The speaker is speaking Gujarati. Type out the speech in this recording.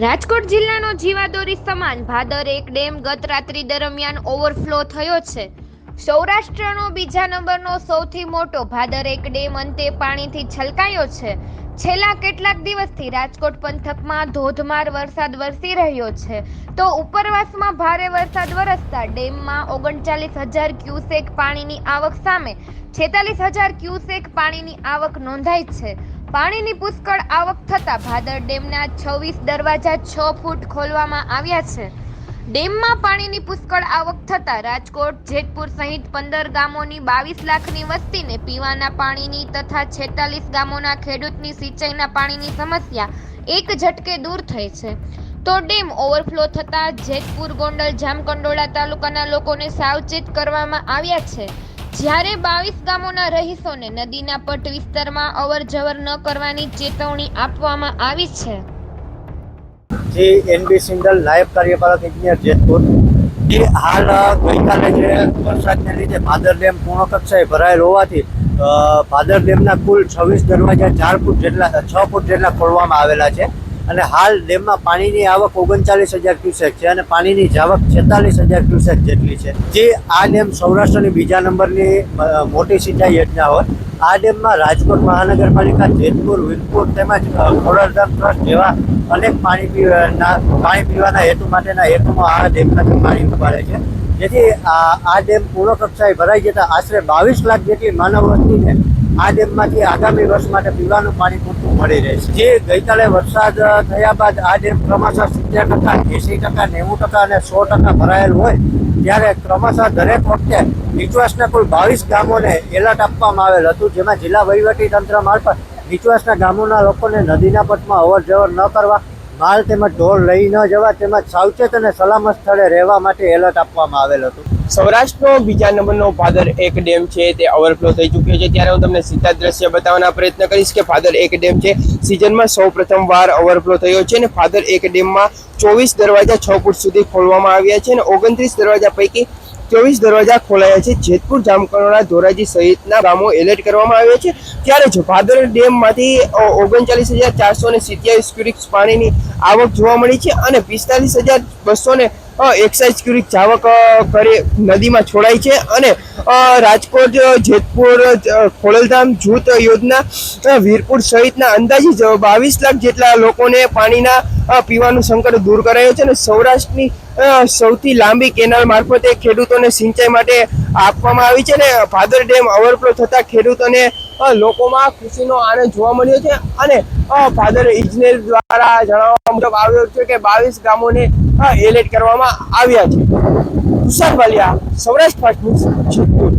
રાજકોટ જિલ્લાનો જીવાદોરી સમાન ભાદર એક ડેમ ગત રાત્રિ દરમિયાન ઓવરફ્લો થયો છે। સૌરાષ્ટ્રનો બીજા નંબરનો સૌથી મોટો ભાદર એક ડેમ અંતે પાણીથી છલકાયો છે। છેલ્લા કેટલાક દિવસથી રાજકોટ પંથકમાં ધોધમાર વરસાદ વરસી રહ્યો છે, તો ઉપરવાસમાં ભારે વરસાદ વરસતા ડેમમાં 39,000 ક્યુસેક પાણીની આવક સામે 46,000 ક્યુસેક પાણીની આવક નોંધાઈ છે। પાણીની પુષ્કળ આવક થતા ભાદર ડેમના 26 દરવાજા 6 ફૂટ ખોલવામાં આવ્યા છે। ડેમમાં પાણીની પુષ્કળ આવક થતા રાજકોટ, જેતપુર સહિત 15 ગામોની 22 લાખની વસ્તીને પીવાના પાણીની તથા 46 ગામોના ખેડૂતની સિંચાઈના પાણીની સમસ્યા એક ઝટકે દૂર થઈ છે। તો ડેમ ઓવરફ્લો થતા જેતપુર, ગોંડલ, જામકંડોળા તાલુકાના લોકોને સાવચેત કરવામાં આવ્યા છે, જ્યારે 22 ગામોના રહીશોને નદીના પટ વિસ્તારમાં અવરજવર ન કરવાની ચેતવણી આપવામાં આવી છે। એનબી સિંગલ નાયબ કાર્યપાલક ઇજનેર જેતપુર હાલ ગઈકાલે જે વરસાદને લીધે ભાદર ડેમ પૂર્ણ કક્ષાએ ભરાયેલ હોવાથી ભાદર ડેમના કુલ 26 દરવાજા 6 ફૂટ જેટલા ખોલવામાં આવેલા છે અને હાલ ડેમમાં પાણીની આવક 39,000 ક્યુસેક છે અને પાણીની જાવક 46,000 ક્યુસેક જેટલી છે। જે આ ડેમ સૌરાષ્ટ્રની બીજા નંબરની મોટી સિંચાઈ યોજના હોય। આ ડેમમાં રાજકોટ મહાનગરપાલિકા, જેતપુર, વીરપુર તેમજ ખોડલધામ ટ્રસ્ટ જેવા અનેક પાણી પીવાના હેતુ માટેના હેતુમાં આ ડેમમાંથી પાણી ઉપાડે છે, જેથી આ ડેમ પૂર્ણ કક્ષાએ ભરાઈ જતા આશરે 22 લાખ જેટલી માનવ વસ્તીને આ ડેમમાંથી આગામી વર્ષ માટે પીવાનું પાણી પૂરતું મળી રહેશે। જે ગઈકાલે વરસાદ થયા બાદ આ ડેમ ક્રમશઃ 70%, 80%, 90% અને 100% ભરાયેલ હોય, ત્યારે ક્રમશઃ દરેક વખતે નીચવાસના કુલ 22 ગામોને એલર્ટ આપવામાં આવેલ હતું, જેમાં જિલ્લા વહીવટી તંત્ર મારફત નીચવાસના ગામોના લોકોને નદીના પટમાં અવરજવર ન કરવા, માલ તેમજ ઢોર લઈ ન જવા તેમજ સાવચેત અને સલામત સ્થળે રહેવા માટે એલર્ટ આપવામાં આવેલ હતું। સૌરાષ્ટ્રનો બીજા નંબરનો ભાદર એક ડેમ છે તે ઓવરફ્લો થઈ ચૂક્યો છે, ત્યારે હું તમને સીધા દ્રશ્ય બતાવવાનો પ્રયત્ન કરીશ કે ભાદર એક ડેમ છે સિઝનમાં સૌ પ્રથમ વાર ઓવરફ્લો થયો છે અને ભાદર એક ડેમમાં 24 દરવાજા 6 ફૂટ સુધી ખોલવામાં આવ્યા છે અને 29 દરવાજા પૈકી 24 દરવાજા ખોલાયા છે। જેતપુર, જામકંડોળા, ધોરાજી સહિતના ગામો એલર્ટ કરવામાં આવ્યા છે। ત્યારે જ ભાદર ડેમમાંથી 39,427 ક્યુસેક પાણીની આવક જોવા મળી છે અને 45,261 ક્યુસેક જાવક કરી નદીમાં છોડાઈ છે અને રાજકોટ, જેતપુર, ખોડલધામ જૂથ યોજના, વીરપુર સહિતના અંદાજિત 22 લાખ જેટલા લોકોને પાણીના પીવાનું સંકટ દૂર કરાયો છે અને સૌરાષ્ટ્રની સૌથી લાંબી કેનાલ મારફતે ખેડૂતોને સિંચાઈ માટે આપવામાં આવી છે અને ભાદર ડેમ ઓવરફ્લો થતા ખેડૂતોને લોકોમાં ખુશીનો આનંદ જોવા મળ્યો છે અને ભાદર ઇજનેર દ્વારા જણાવવા મુજબ આવ્યો છે કે 22 ગામોને એલર્ટ કરવામાં આવ્યા છે। Tushar Walia, Saurashtra fast news, Jetpur.